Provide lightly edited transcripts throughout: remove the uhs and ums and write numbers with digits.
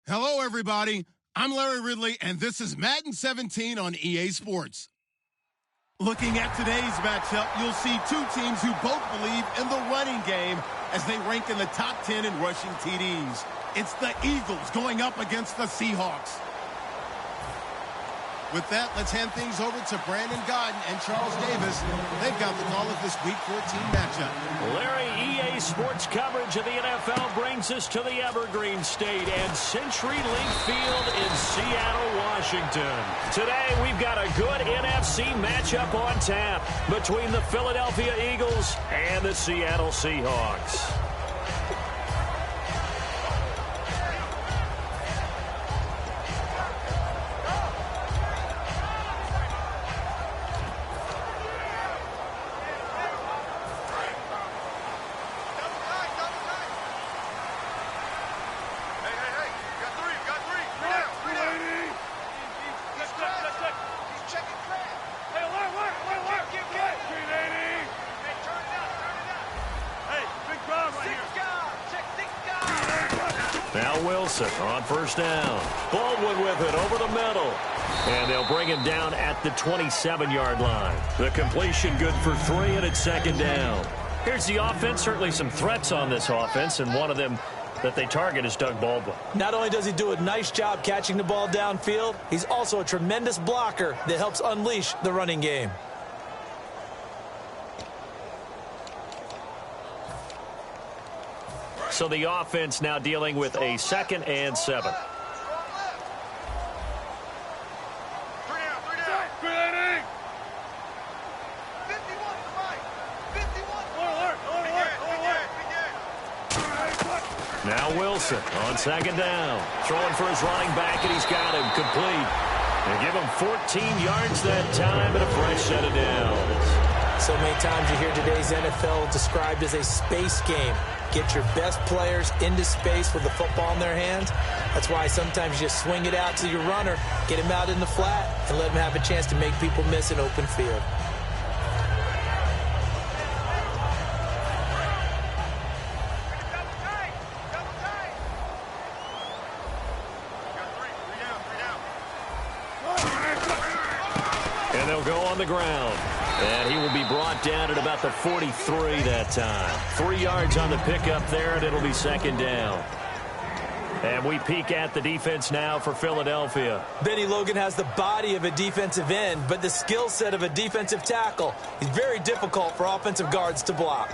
Hello, everybody. I'm Larry Ridley, and this is Madden 17 on EA Sports. Looking at today's matchup, you'll see two teams who both believe in the running game as they rank in the top 10 in rushing TDs. It's the Eagles going up against the Seahawks. With that, let's hand things over to Brandon Godden and Charles Davis. They've got the call of this Week 14 matchup. Larry, EA Sports coverage of the NFL brings us to the Evergreen State and CenturyLink Field in Seattle, Washington. Today, we've got a good NFC matchup on tap between the Philadelphia Eagles and the Seattle Seahawks. Now Wilson on first down. Baldwin with it over the middle. And they'll bring him down at the 27-yard line. The completion good for 3, and it's second down. Here's the offense. Certainly some threats on this offense, and one of them that they target is Doug Baldwin. Not only does he do a nice job catching the ball downfield, he's also a tremendous blocker that helps unleash the running game. So the offense now dealing with a 2nd and 7. Now Wilson on 2nd down. Throwing for his running back, and he's got him complete. They give him 14 yards that time and a fresh set of downs. So many times you hear today's NFL described as a space game. Get your best players into space with the football in their hands. That's why sometimes you just swing it out to your runner, get him out in the flat, and let him have a chance to make people miss an open field. And they'll go on the ground. And he will be brought down at about the 43 that time. 3 yards on the pickup there, and it'll be second down. And we peek at the defense now for Philadelphia. Benny Logan has the body of a defensive end, but the skill set of a defensive tackle. He's very difficult for offensive guards to block.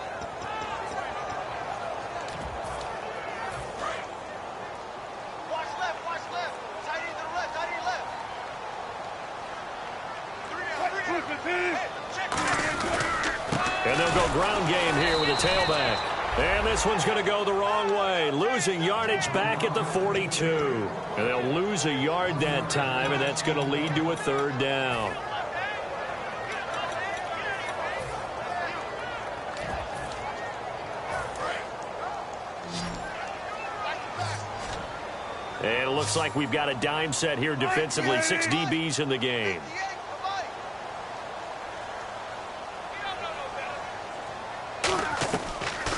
And they'll go ground game here with a tailback. And this one's going to go the wrong way. Losing yardage back at the 42. And they'll lose a yard that time, and that's going to lead to a 3rd down. And it looks like we've got a dime set here defensively. 6 DBs in the game.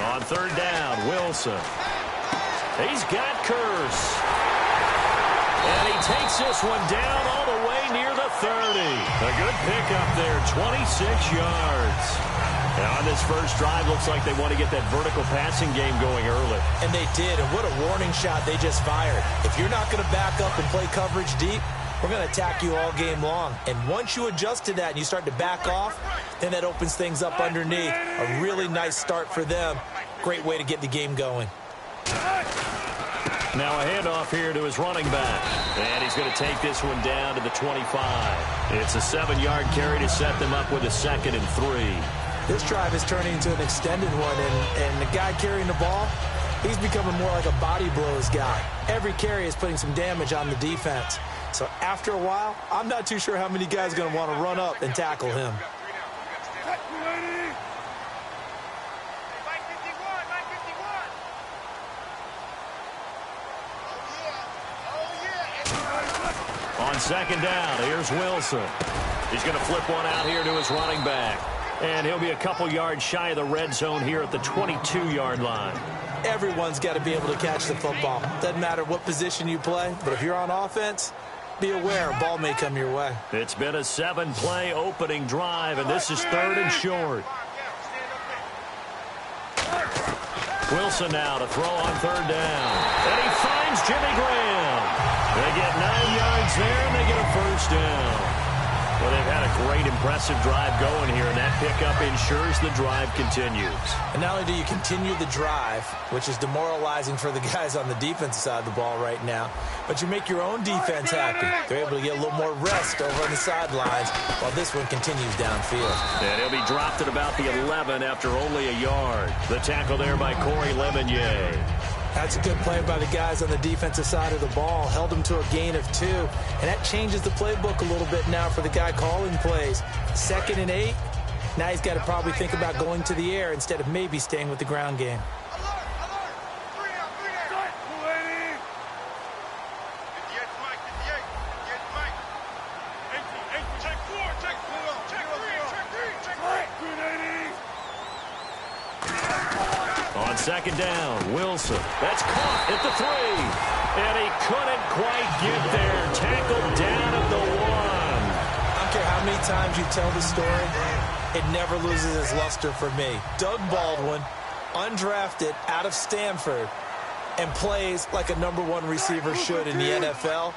On 3rd down, Wilson. He's got Curse. And he takes this one down all the way near the 30. A good pickup there, 26 yards. Now on this first drive, looks like they want to get that vertical passing game going early. And they did, and what a warning shot they just fired. If you're not going to back up and play coverage deep, we're going to attack you all game long. And once you adjust to that and you start to back off, then that opens things up underneath. A really nice start for them. Great way to get the game going. Now a handoff here to his running back. And he's going to take this one down to the 25. It's a 7-yard carry to set them up with a 2nd and 3. This drive is turning into an extended one, and the guy carrying the ball, he's becoming more like a body blows guy. Every carry is putting some damage on the defense. So after a while, I'm not too sure how many guys are going to want to run up and tackle him. On 2nd down, here's Wilson. He's going to flip one out here to his running back. And he'll be a couple yards shy of the red zone here at the 22-yard line. Everyone's got to be able to catch the football. Doesn't matter what position you play, but if you're on offense, be aware a ball may come your way. It's been a 7-play opening drive, and this is 3rd and short. Wilson now to throw on 3rd down. And he finds Jimmy Graham. They get 9 yards there, and they get a 1st down. Well, they've had a great, impressive drive going here, and that pickup ensures the drive continues. And not only do you continue the drive, which is demoralizing for the guys on the defensive side of the ball right now, but you make your own defense happy. They're able to get a little more rest over on the sidelines while this one continues downfield. And he'll be dropped at about the 11 after only a yard. The tackle there by Corey Lemonnier. That's a good play by the guys on the defensive side of the ball. Held them to a gain of 2. And that changes the playbook a little bit now for the guy calling plays. 2nd and 8. Now he's got to probably think about going to the air instead of maybe staying with the ground game. On 2nd down, Wilson. That's caught at the 3. And he couldn't quite get there. Tackled down at the 1. I don't care how many times you tell the story, it never loses its luster for me. Doug Baldwin, undrafted out of Stanford, and plays like a #1 receiver should in the NFL.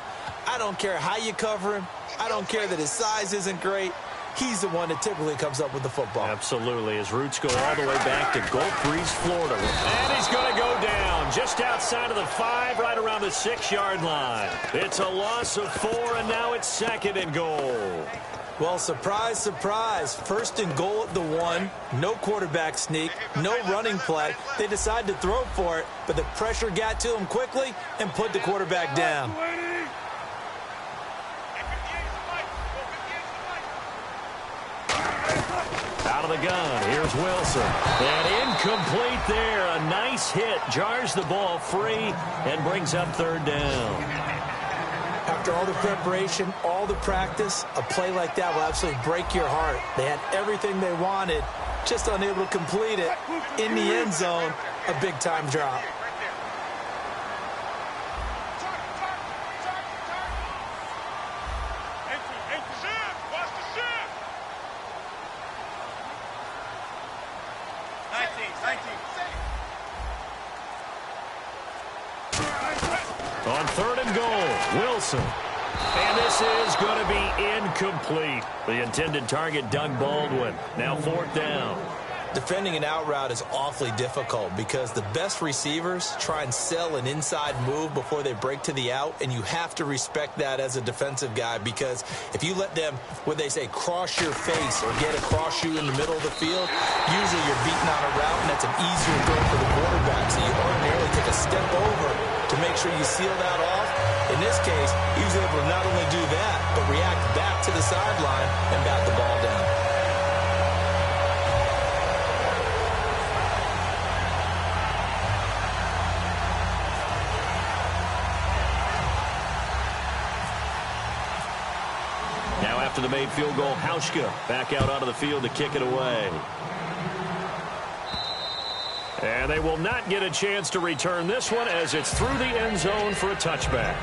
I don't care how you cover him. I don't care that his size isn't great. He's the one that typically comes up with the football. Absolutely. His roots go all the way back to Gulf Breeze, Florida. And he's going to go down just outside of the 5, right around the 6-yard line. It's a loss of 4, and now it's 2nd and goal. Well, surprise, surprise. 1st and goal at the 1. No quarterback sneak. No running play. They decide to throw for it, but the pressure got to him quickly and put the quarterback down. Out of the gun, here's Wilson. And incomplete there. A nice hit. Jars the ball free and brings up 3rd down. After all the preparation, all the practice, a play like that will absolutely break your heart. They had everything they wanted, just unable to complete it. In the end zone, a big-time drop. On 3rd and goal, Wilson. And this is going to be incomplete. The intended target, Doug Baldwin. Now 4th down. Defending an out route is awfully difficult because the best receivers try and sell an inside move before they break to the out, and you have to respect that as a defensive guy because if you let them, what they say, cross your face or get across you in the middle of the field, usually you're beating on a route, and that's an easier throw for the quarterback. So you ordinarily take a step over to make sure you seal that off. In this case, he was able to not only do that, but react back to the sideline and bat the ball down. Now after the made field goal, Hauschka back out onto the field to kick it away. And they will not get a chance to return this one as it's through the end zone for a touchback.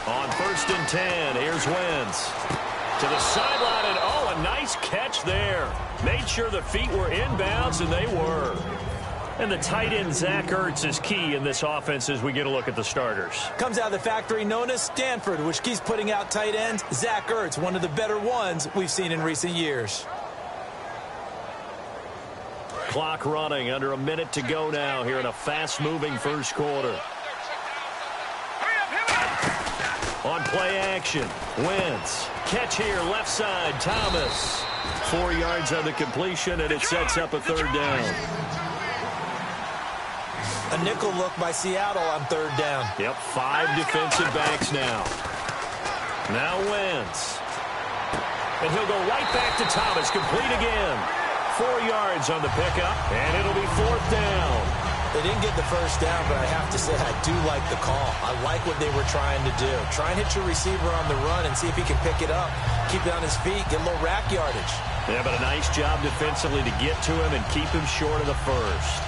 On 1st and 10, here's Wentz. To the sideline, and oh, a nice catch there. Made sure the feet were inbounds, and they were. And the tight end, Zach Ertz, is key in this offense as we get a look at the starters. Comes out of the factory known as Stanford, which keeps putting out tight ends. Zach Ertz, one of the better ones we've seen in recent years. Clock running, under a minute to go now here in a fast-moving first quarter. On play action, Wentz. Catch here, left side, Thomas. 4 yards on the completion, and it sets up a 3rd down. A nickel look by Seattle on 3rd down. Yep, 5 defensive backs now. Now Wentz. And he'll go right back to Thomas, complete again. 4 yards on the pickup, and it'll be 4th down. They didn't get the first down, but I have to say I do like the call. I like what they were trying to do. Try and hit your receiver on the run and see if he can pick it up, keep it on his feet, get a little rack yardage. Yeah, but a nice job defensively to get to him and keep him short of the first.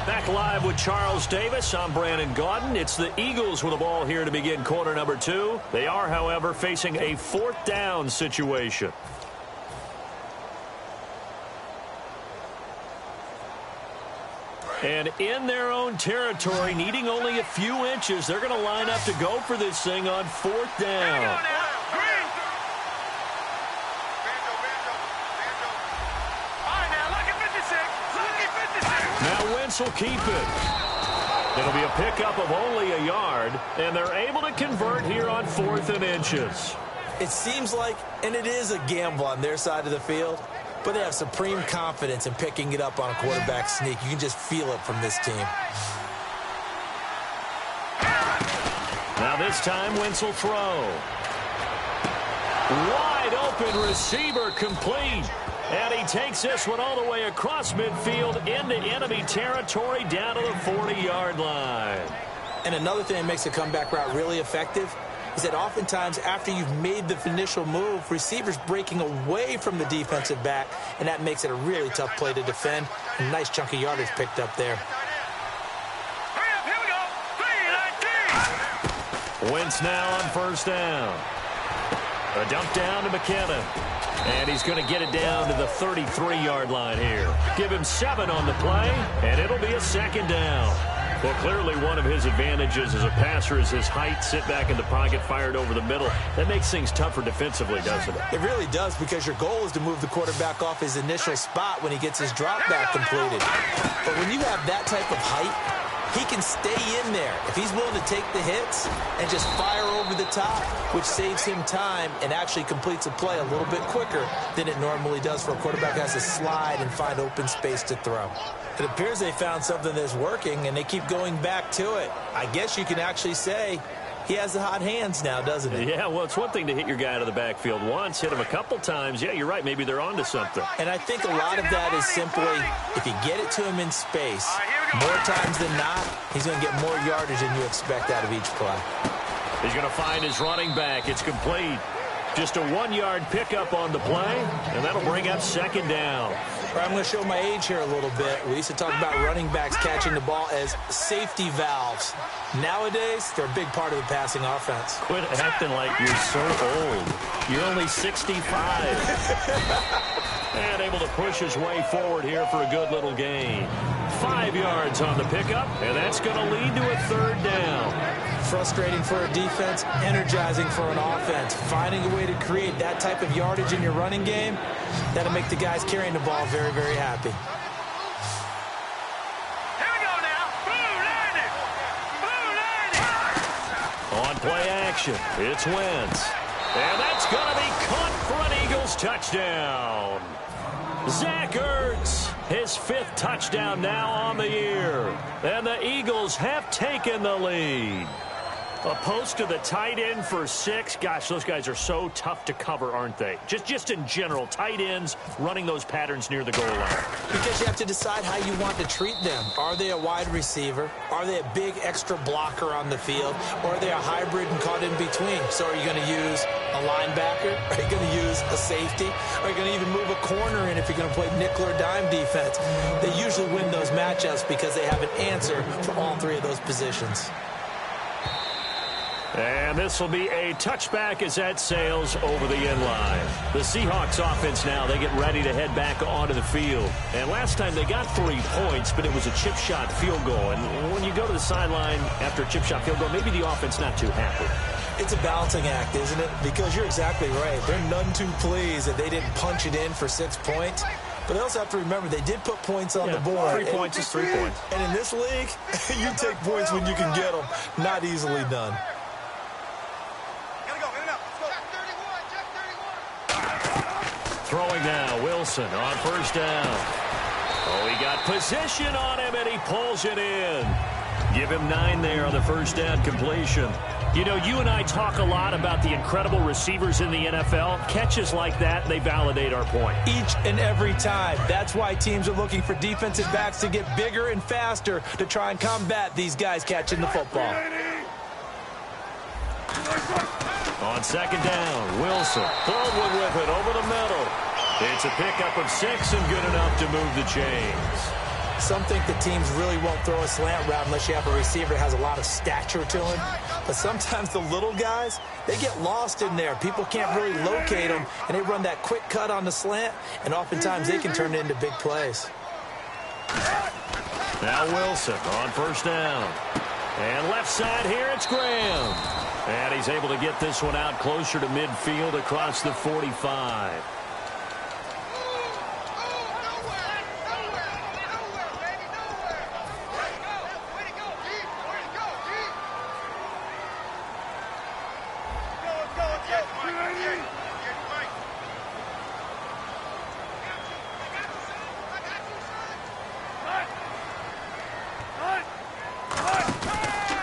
Back live with Charles Davis. I'm Brandon Gaudin. It's the Eagles with the ball here to begin quarter number 2. They are, however, facing a 4th down situation. And in their own territory, needing only a few inches, they're going to line up to go for this thing on 4th down. Now Wentz will keep it. It'll be a pickup of only a yard, and they're able to convert here on 4th and inches. It seems like, and it is a gamble on their side of the field, but they have supreme confidence in picking it up on a quarterback sneak. You can just feel it from this team. Now this time, Wentz will throw. Wide open receiver complete. And he takes this one all the way across midfield into enemy territory down to the 40-yard line. And another thing that makes a comeback route really effective is that oftentimes after you've made the initial move, receivers breaking away from the defensive back, and that makes it a really tough play to defend. A nice chunk of yardage picked up there. Wentz now on 1st down. A dump down to McKinnon. And he's going to get it down to the 33-yard line here. Give him 7 on the play, and it'll be a 2nd down. Well, clearly one of his advantages as a passer is his height, sit back in the pocket, fired over the middle. That makes things tougher defensively, doesn't it? It really does, because your goal is to move the quarterback off his initial spot when he gets his drop back completed. But when you have that type of height, he can stay in there if he's willing to take the hits and just fire over the top, which saves him time and actually completes a play a little bit quicker than it normally does for a quarterback who has to slide and find open space to throw. It appears they found something that's working, and they keep going back to it. I guess you can actually say he has the hot hands now, doesn't he? Yeah, well, it's one thing to hit your guy out of the backfield once, hit him a couple times. Yeah, you're right. Maybe they're onto something. And I think a lot of that is simply if you get it to him in space, more times than not, he's going to get more yardage than you expect out of each play. He's going to find his running back. It's complete. Just a 1-yard pickup on the play, and that'll bring up 2nd down. I'm going to show my age here a little bit. We used to talk about running backs catching the ball as safety valves. Nowadays, they're a big part of the passing offense. Quit acting like you're so old. You're only 65. And able to push his way forward here for a good little gain. 5 yards on the pickup, and that's going to lead to a 3rd down. Frustrating for a defense, energizing for an offense. Finding a way to create that type of yardage in your running game, that'll make the guys carrying the ball very, very happy. Here we go now. On play action, it's Wentz. And that's going to be caught for an Eagles touchdown. Zach Ertz, his 5th touchdown now on the year. And the Eagles have taken the lead. A post to the tight end for 6. Gosh, those guys are so tough to cover, aren't they? Just in general, tight ends running those patterns near the goal line. Because you have to decide how you want to treat them. Are they a wide receiver? Are they a big extra blocker on the field? Or are they a hybrid and caught in between? So are you going to use a linebacker? Are you going to use a safety? Are you going to even move a corner in if you're going to play nickel or dime defense? They usually win those matchups because they have an answer for all 3 of those positions. And this will be a touchback as that sails over the end line. The Seahawks offense now, they get ready to head back onto the field. And last time they got 3 points, but it was a chip shot field goal. And when you go to the sideline after a chip shot field goal, maybe the offense not too happy. It's a balancing act, isn't it? Because you're exactly right. They're none too pleased that they didn't punch it in for 6 points. But they also have to remember they did put points on the board. 3 points is 3 points. And in this league, you take points when you can get them. Not easily done. Throwing now, Wilson on 1st down. Oh, he got position on him, and he pulls it in. Give him 9 there on the 1st down completion. You know, you and I talk a lot about the incredible receivers in the NFL. Catches like that, they validate our point. Each and every time. That's why teams are looking for defensive backs to get bigger and faster to try and combat these guys catching the football. On second down, Wilson. Forward with it over the middle. It's a pickup of 6 and good enough to move the chains. Some think the teams really won't throw a slant route unless you have a receiver that has a lot of stature to him. But sometimes the little guys, they get lost in there. People can't really locate them, and they run that quick cut on the slant, and oftentimes they can turn it into big plays. Now Wilson on first down. And left side here, it's Graham. And he's able to get this one out closer to midfield across the 45.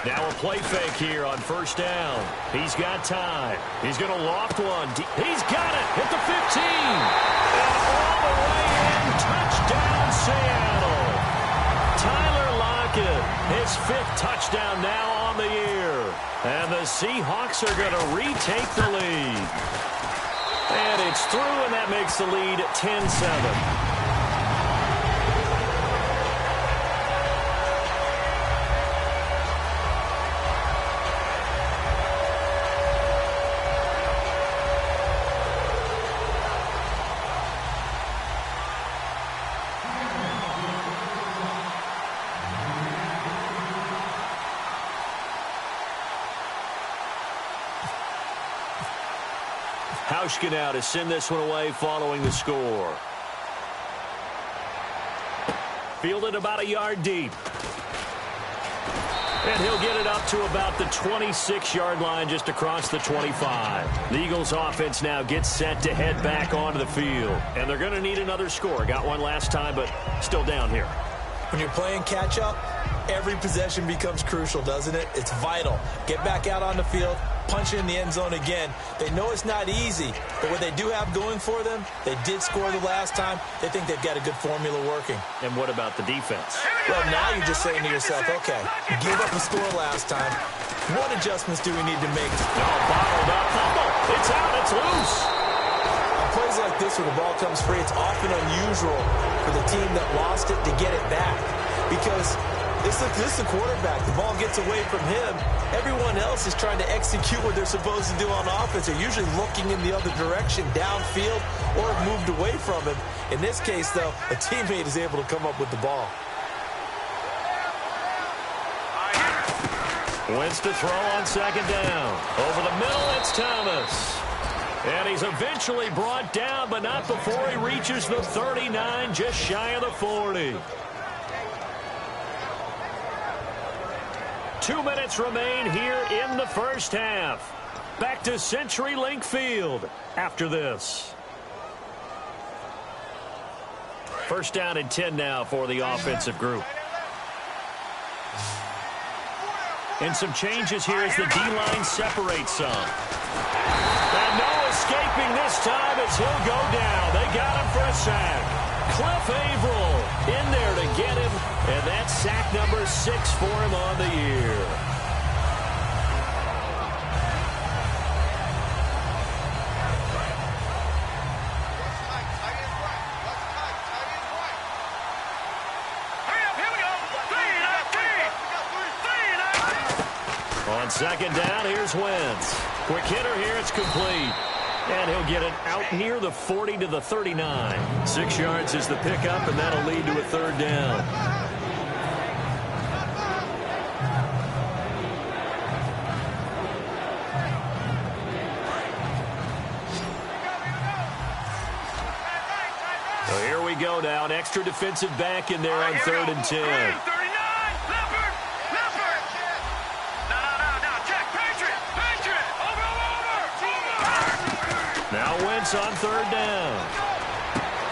Now a play fake here on first down. He's got time. He's going to loft one. He's got it at the 15. And all the way in. Touchdown, Seattle. Tyler Lockett, his 5th touchdown now on the year. And the Seahawks are going to retake the lead. And it's through, and that makes the lead 10-7. Hauschka now to send this one away following the score. Fielded about a yard deep. And he'll get it up to about the 26-yard line just across the 25. The Eagles offense now gets set to head back onto the field. And they're going to need another score. Got one last time, but still down here. When you're playing catch-up, every possession becomes crucial, doesn't it? It's vital. Get back out on the field, punch it in the end zone again. They know it's not easy, but what they do have going for them, they did score the last time. They think they've got a good formula working. And what about the defense? Well, now you're just saying to yourself, okay, give up a score last time. What adjustments do we need to make? Bottled up. Fumble. It's out. It's loose. On plays like this where the ball comes free, it's often unusual for the team that lost it to get it back because this is the quarterback. The ball gets away from him. Everyone else is trying to execute what they're supposed to do on offense. They're usually looking in the other direction, downfield, or moved away from him. In this case, though, a teammate is able to come up with the ball. Wins to throw on second down. Over the middle, it's Thomas. And he's eventually brought down, but not before he reaches the 39, just shy of the 40. 2 minutes remain here in the first half. Back to CenturyLink Field after this. First down and 10 now for the offensive group. And some changes here as the D-line separates some. And no escaping this time as he'll go down. They got him for a sack. Cliff Averill in there to get him, and that's sack number 6 for him on the year. On second down, here's Wentz. Quick hitter here, it's complete. And he'll get it out near the 40 to the 39. 6 yards is the pickup, and that'll lead to a third down. So here we go now. An extra defensive back in there on 3rd and 10. Now Wentz on 3rd down.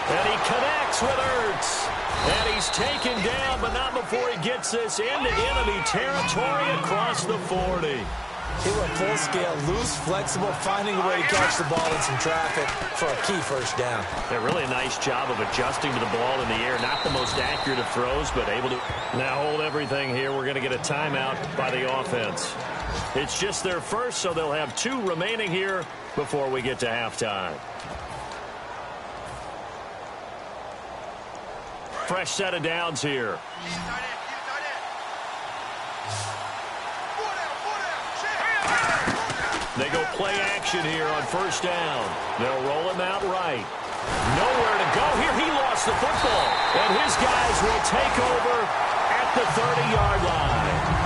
And he connects with Ertz. And he's taken down, but not before he gets this into enemy territory across the 40. He went full scale, loose, flexible, finding a way to catch the ball in some traffic for a key first down. Yeah, really a nice job of adjusting to the ball in the air. Not the most accurate of throws, but able to now hold everything here. We're going to get a timeout by the offense. It's just their first, so they'll have 2 remaining here before we get to halftime. Fresh set of downs here. They go play action here on first down. They'll roll him out right. Nowhere to go here. He lost the football. And his guys will take over at the 30-yard line.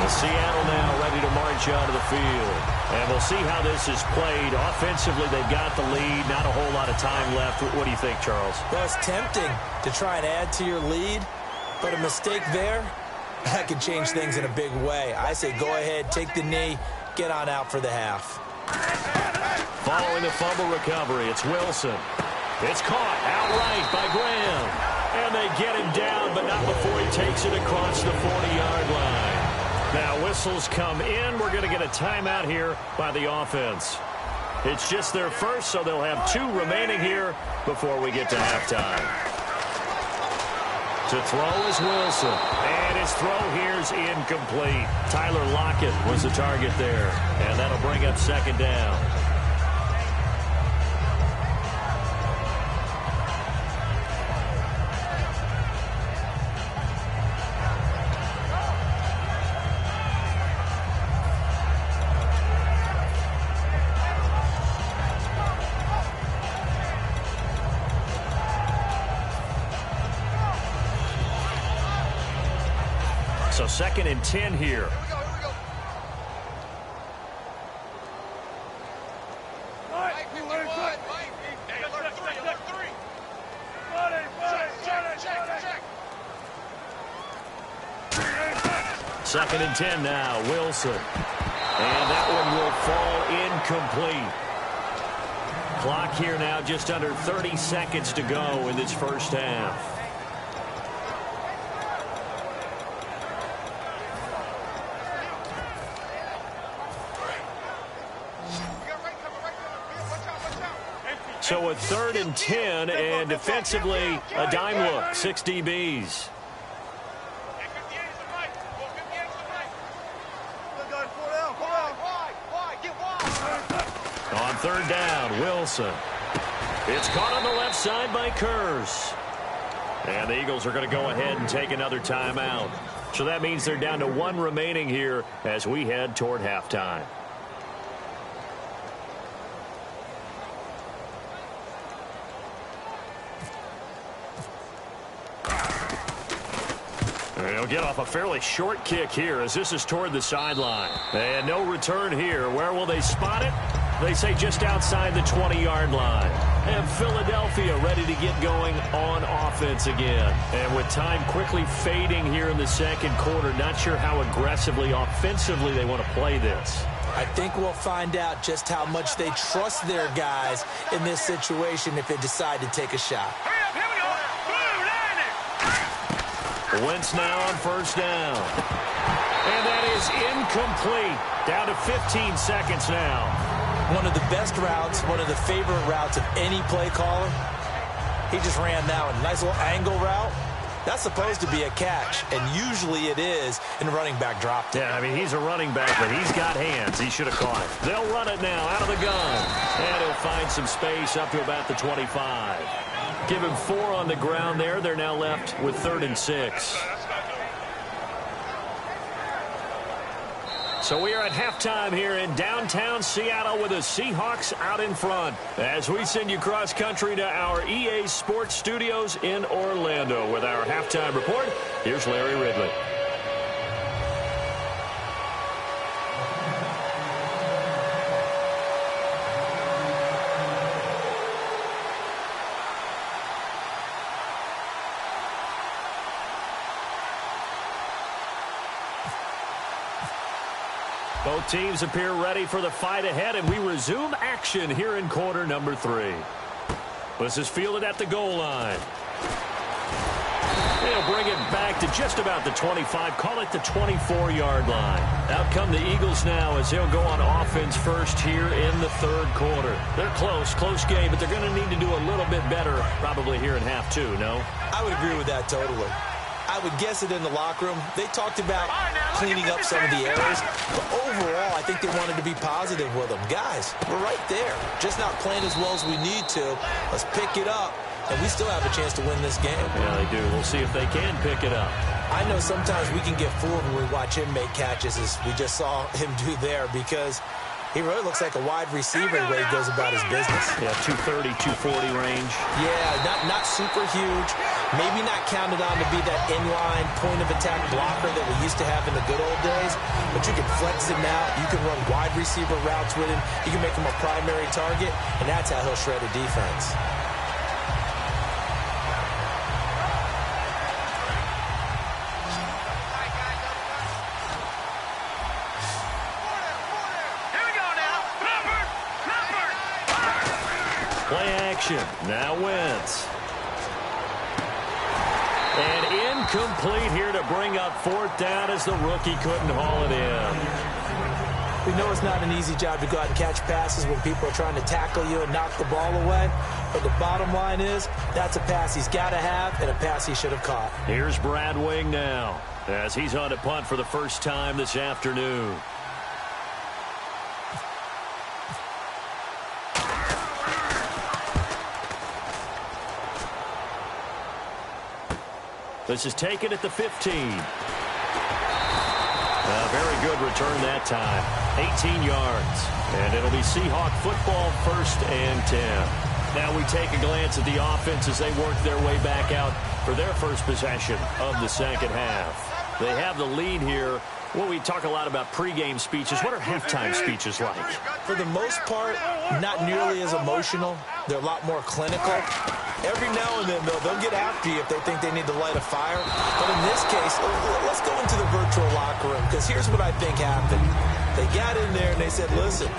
Seattle now ready to march onto the field. And we'll see how this is played. Offensively, they've got the lead. Not a whole lot of time left. What do you think, Charles? Well, it's tempting to try and add to your lead, but a mistake there, that could change things in a big way. I say go ahead, take the knee, get on out for the half. Following the fumble recovery, it's Wilson. It's caught outright by Graham. And they get him down, but not before he takes it across the 40-yard line. Now whistles come in. We're going to get a timeout here by the offense. It's just their first, so they'll have 2 remaining here before we get to halftime. To throw is Wilson. And his throw here's incomplete. Tyler Lockett was the target there. And that'll bring up second down. So 2nd and 10 here. Second and 10 now, Wilson. And that one will fall incomplete. Clock here now just under 30 seconds to go in this first half. So a 3rd and 10, and defensively, a dime look, 6 DBs. On 3rd down, Wilson. It's caught on the left side by Kurz. And the Eagles are going to go ahead and take another timeout. So that means they're down to 1 remaining here as we head toward halftime. He'll get off a fairly short kick here as this is toward the sideline. And no return here. Where will they spot it? They say just outside the 20-yard line. And Philadelphia ready to get going on offense again. And with time quickly fading here in the second quarter, not sure how aggressively, offensively they want to play this. I think we'll find out just how much they trust their guys in this situation if they decide to take a shot. Wentz now on first down. And that is incomplete. Down to 15 seconds now. One of the best routes, one of the favorite routes of any play caller. He just ran that one. Nice little angle route. That's supposed to be a catch, and usually it is in running back drop. Yeah, I mean, he's a running back, but he's got hands. He should have caught it. They'll run it now out of the gun. And he'll find some space up to about the 25. Give him 4 on the ground there. They're now left with 3rd and 6. So we are at halftime here in downtown Seattle with the Seahawks out in front. As we send you cross-country to our EA Sports Studios in Orlando with our halftime report, here's Larry Ridley. Both teams appear ready for the fight ahead, and we resume action here in quarter number 3. This is fielded at the goal line. They'll bring it back to just about the 25. Call it the 24-yard line. Out come the Eagles now as they'll go on offense first here in the third quarter. They're close game, but they're going to need to do a little bit better probably here in half two, no? I would agree with that totally. I would guess it in the locker room. They talked about cleaning up some of the errors, but overall, I think they wanted to be positive with them. Guys, we're right there. Just not playing as well as we need to. Let's pick it up, and we still have a chance to win this game. Yeah, they do. We'll see if they can pick it up. I know sometimes we can get fooled when we watch him make catches, as we just saw him do there, because he really looks like a wide receiver the way he goes about his business. Yeah, 230, 240 range. Yeah, not super huge. Maybe not counted on to be that inline point-of-attack blocker that we used to have in the good old days. But you can flex him out. You can run wide receiver routes with him. You can make him a primary target, and that's how he'll shred a defense. Now Wentz. And incomplete here to bring up fourth down as the rookie couldn't haul it in. We know it's not an easy job to go out and catch passes when people are trying to tackle you and knock the ball away. But the bottom line is that's a pass he's got to have and a pass he should have caught. Here's Brad Wing now as he's on to punt for the first time this afternoon. This is taken at the 15. Very good return that time. 18 yards. And it'll be Seahawk football, 1st and 10. Now we take a glance at the offense as they work their way back out for their first possession of the second half. They have the lead here. Well, we talk a lot about pregame speeches. What are halftime speeches like? For the most part, not nearly as emotional. They're a lot more clinical. Every now and then, they'll get after you if they think they need to light a fire. But in this case, let's go into the virtual locker room, because here's what I think happened. They got in there and they said, listen,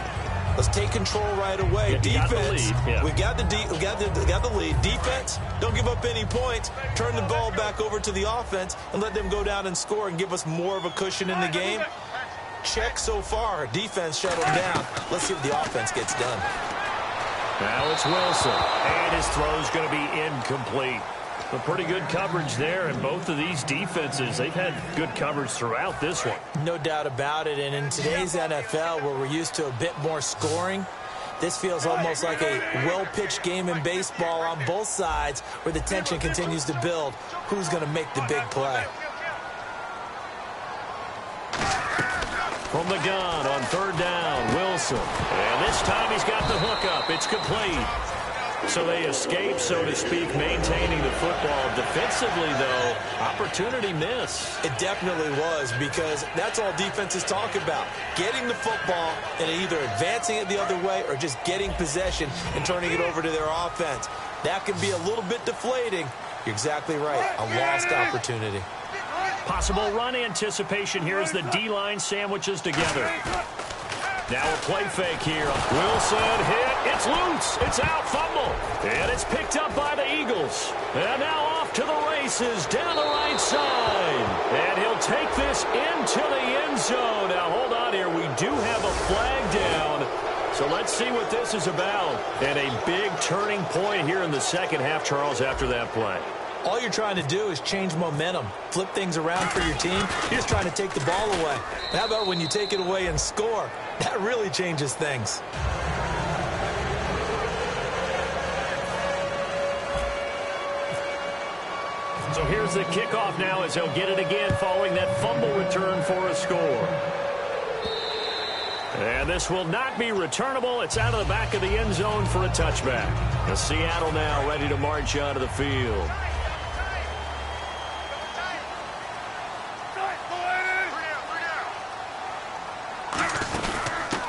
let's take control right away. Defense, we got the lead. Defense, don't give up any points. Turn the ball back over to the offense and let them go down and score and give us more of a cushion in the game. Check so far. Defense shut them down. Let's see what the offense gets done. Now it's Wilson, and his throw's going to be incomplete. But pretty good coverage there, and both of these defenses, they've had good coverage throughout this one. No doubt about it, and in today's NFL, where we're used to a bit more scoring, this feels almost like a well-pitched game in baseball on both sides, where the tension continues to build. Who's going to make the big play? From the gun on 3rd down, Wilson. And this time he's got the hook up. It's complete. So they escape, so to speak, maintaining the football. Defensively, though, opportunity miss. It definitely was, because that's all defenses talk about. Getting the football and either advancing it the other way or just getting possession and turning it over to their offense. That can be a little bit deflating. You're exactly right. A lost opportunity. Possible run anticipation here as the D-line sandwiches together. Now a play fake here. Wilson hit. It's loose. It's out. Fumble. And it's picked up by the Eagles. And now off to the races down the right side. And he'll take this into the end zone. Now hold on here. We do have a flag down. So let's see what this is about. And a big turning point here in the second half, Charles, after that play. All you're trying to do is change momentum, flip things around for your team. You're just trying to take the ball away. How about when you take it away and score? That really changes things. So here's the kickoff now as he'll get it again following that fumble return for a score. And this will not be returnable. It's out of the back of the end zone for a touchback. And Seattle now ready to march out of the field.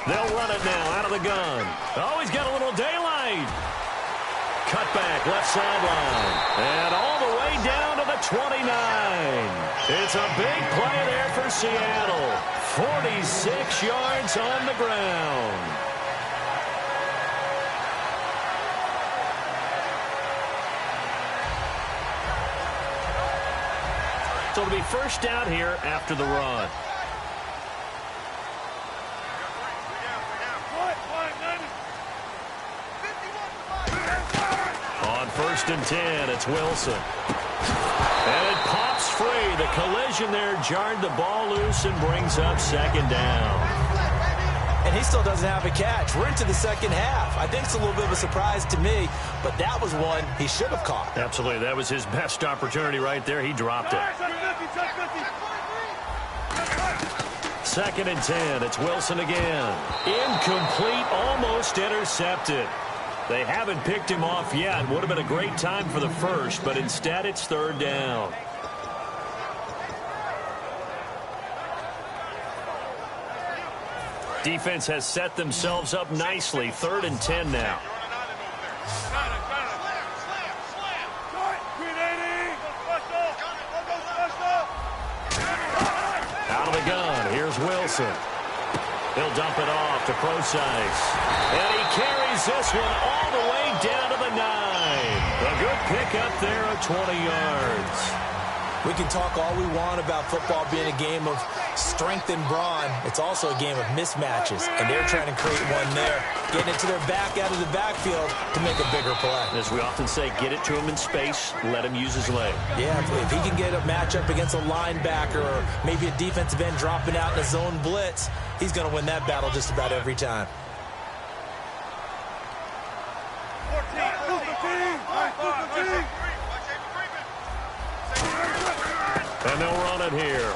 They'll run it now out of the gun. Oh, he's got a little daylight. Cut back, left sideline. And all the way down to the 29. It's a big play there for Seattle. 46 yards on the ground. So it'll be first down here after the run. On 1st and 10, it's Wilson. And it pops free. The collision there jarred the ball loose and brings up 2nd down. And he still doesn't have a catch. We're into the 2nd half. I think it's a little bit of a surprise to me, but that was one he should have caught. Absolutely. That was his best opportunity right there. He dropped it. 2nd and 10. It's Wilson again. Incomplete, almost intercepted. They haven't picked him off yet. Would have been a great time for the first, but instead it's 3rd down. Defense has set themselves up nicely. 3rd and 10 now. Out of the gun. Here's Wilson. He'll dump it off to Procise. And he carries this one all the way down to the 9. A good pick up there of 20 yards. We can talk all we want about football being a game of strength and brawn. It's also a game of mismatches, and they're trying to create one there, getting it to their back out of the backfield to make a bigger play. As we often say, get it to him in space, let him use his leg. Yeah, if he can get a matchup against a linebacker or maybe a defensive end dropping out in a zone blitz, he's going to win that battle just about every time. And they'll run it here.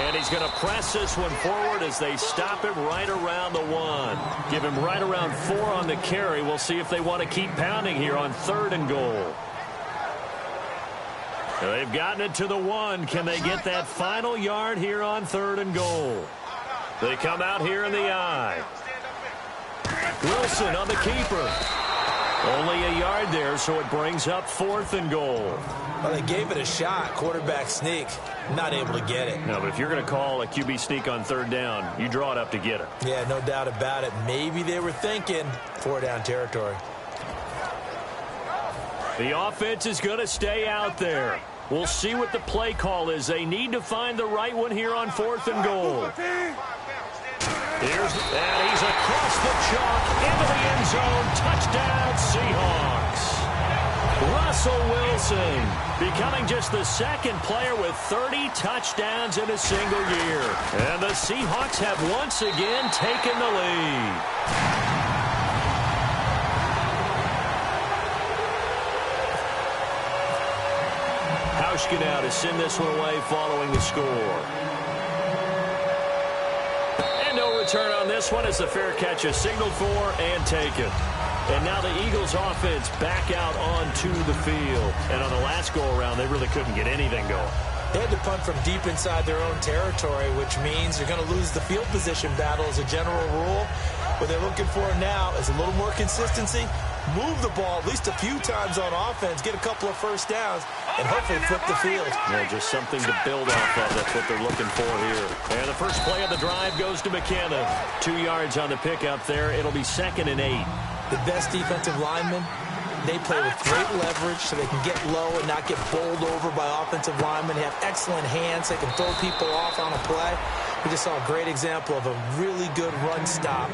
And he's going to press this one forward as they stop it right around the 1. Give him right around 4 on the carry. We'll see if they want to keep pounding here on 3rd and goal. They've gotten it to the 1. Can they get that final yard here on 3rd and goal? They come out here in the I. Wilson on the keeper. Only a yard there, so it brings up 4th and goal. Well, they gave it a shot. Quarterback sneak. Not able to get it. No, but if you're going to call a QB sneak on 3rd down, you draw it up to get it. Yeah, no doubt about it. Maybe they were thinking 4-down territory. The offense is going to stay out there. We'll see what the play call is. They need to find the right one here on 4th and goal. And he's across the chalk into the end zone. Touchdown, Seahawks. Russell Wilson becoming just the 2nd player with 30 touchdowns in a single year. And the Seahawks have once again taken the lead. Hauschka now to send this one away following the score. And no return on this one as the fair catch is signaled for and taken. And now the Eagles offense back out onto the field. And on the last go-around, they really couldn't get anything going. They had to punt from deep inside their own territory, which means you're going to lose the field position battle as a general rule. What they're looking for now is a little more consistency, move the ball at least a few times on offense, get a couple of first downs, and hopefully flip the field. Yeah, just something to build off of. That's what they're looking for here. And the first play of the drive goes to McKenna. 2 yards on the pickup there. It'll be 2nd and 8. The best defensive linemen, they play with great leverage so they can get low and not get bowled over by offensive linemen. They have excellent hands. They can throw people off on a play. We just saw a great example of a really good run stop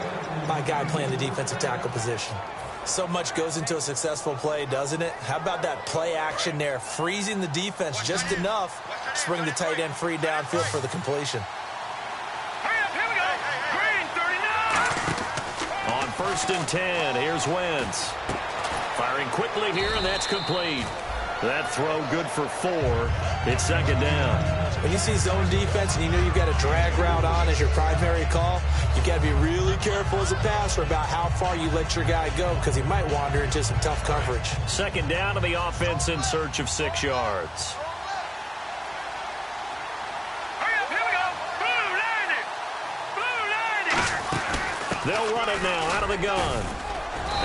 by a guy playing the defensive tackle position. So much goes into a successful play, doesn't it? How about that play action there, freezing the defense just enough to bring the tight end free downfield for the completion. Here we go. Green, 39. On 1st and 10, here's Wentz. Firing quickly here, and that's complete. That throw good for 4. It's 2nd down. When you see zone defense and you know you've got a drag route on as your primary call, you've got to be really careful as a passer about how far you let your guy go because he might wander into some tough coverage. 2nd down to the offense in search of 6 yards. Hurry up, here we go. Blue 90. Blue 90. They'll run it now out of the gun.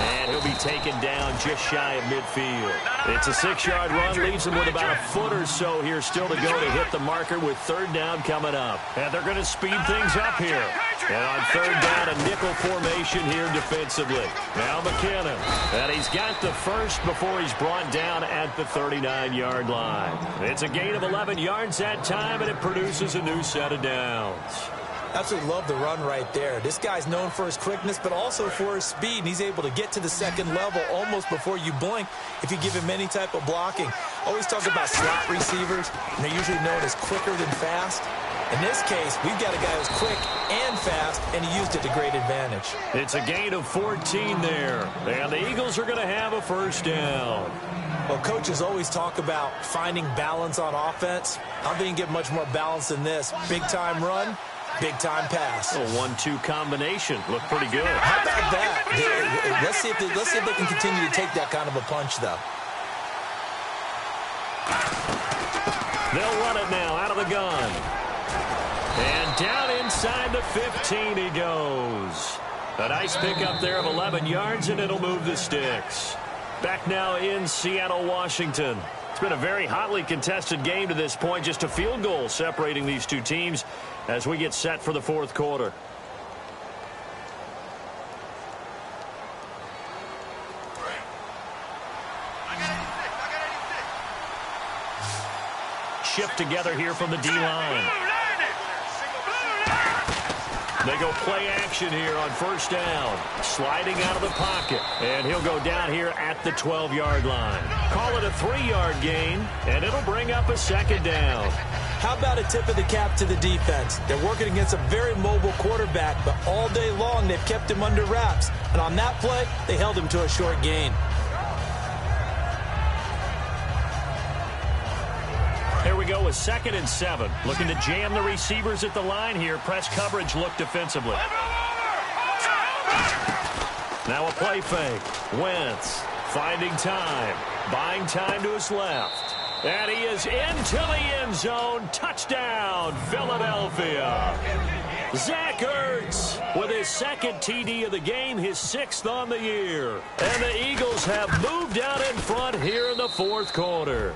And he'll be taken down just shy of midfield. It's a 6-yard run, leaves him with about a foot or so here still to go to hit the marker with third down coming up. And they're going to speed things up here. And on third down, a nickel formation here defensively. Now McKinnon. And he's got the first before he's brought down at the 39-yard line. It's a gain of 11 yards that time, and it produces a new set of downs. Absolutely love the run right there. This guy's known for his quickness, but also for his speed. And he's able to get to the second level almost before you blink if you give him any type of blocking. Always talk about slot receivers, and they're usually known as quicker than fast. In this case, we've got a guy who's quick and fast, and he used it to great advantage. It's a gain of 14 there, and the Eagles are going to have a first down. Well, coaches always talk about finding balance on offense. I don't think you can get much more balance than this. Big-time run. Big-time pass. A 1-2 combination. Looked pretty good. How about that? Let's see if they can continue to take that kind of a punch, though. They'll run it now out of the gun. And down inside the 15 he goes. A nice pickup there of 11 yards, and it'll move the sticks. Back now in Seattle, Washington. It's been a very hotly contested game to this point. Just a field goal separating these two teams as we get set for the fourth quarter. Shift together here from the D-line. They go play action here on first down. Sliding out of the pocket. And he'll go down here at the 12-yard line. Call it a 3-yard gain, and it'll bring up a second down. How about a tip of the cap to the defense? They're working against a very mobile quarterback, but all day long they've kept him under wraps. And on that play, they held him to a short gain. Here we go with 2nd and 7. Looking to jam the receivers at the line here. Press coverage look defensively. Now a play fake. Wentz finding time. Buying time to his left. And he is into the end zone. Touchdown, Philadelphia. Zach Ertz with his second TD of the game, his 6th on the year. And the Eagles have moved out in front here in the fourth quarter.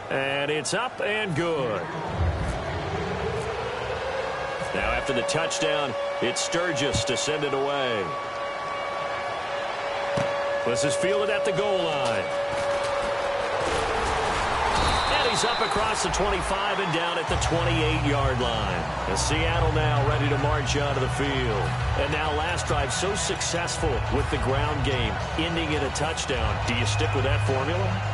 And it's up and good. Now after the touchdown, it's Sturgis to send it away. This is fielded at the goal line. And he's up across the 25 and down at the 28-yard line. And Seattle now ready to march onto the field. And now last drive so successful with the ground game, ending in a touchdown. Do you stick with that formula?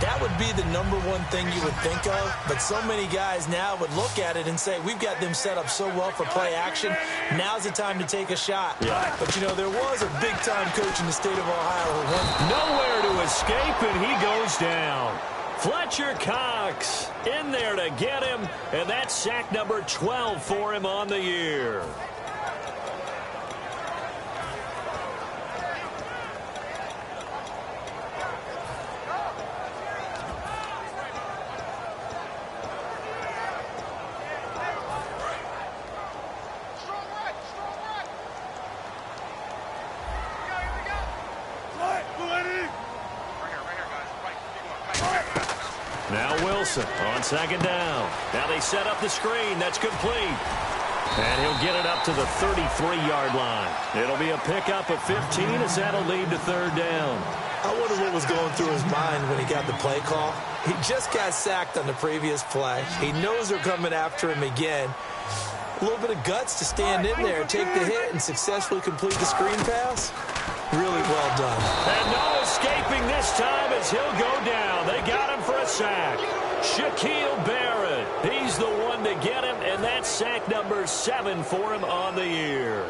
That would be the number one thing you would think of, but so many guys now would look at it and say, we've got them set up so well for play action, now's the time to take a shot. Yeah. But, you know, there was a big-time coach in the state of Ohio who went nowhere to escape, and he goes down. Fletcher Cox in there to get him, and that's sack number 12 for him on the year. Now Wilson on second down. Now they set up the screen. That's complete. And he'll get it up to the 33-yard line. It'll be a pickup of 15 as that'll lead to third down. I wonder what was going through his mind when he got the play call. He just got sacked on the previous play. He knows they're coming after him again. A little bit of guts to stand in there, take the hit, and successfully complete the screen pass. Really well done. And no escaping this time as he'll go down. They got him for a sack. Shaquille Barrett, he's the one to get him, and that's sack number 7 for him on the year.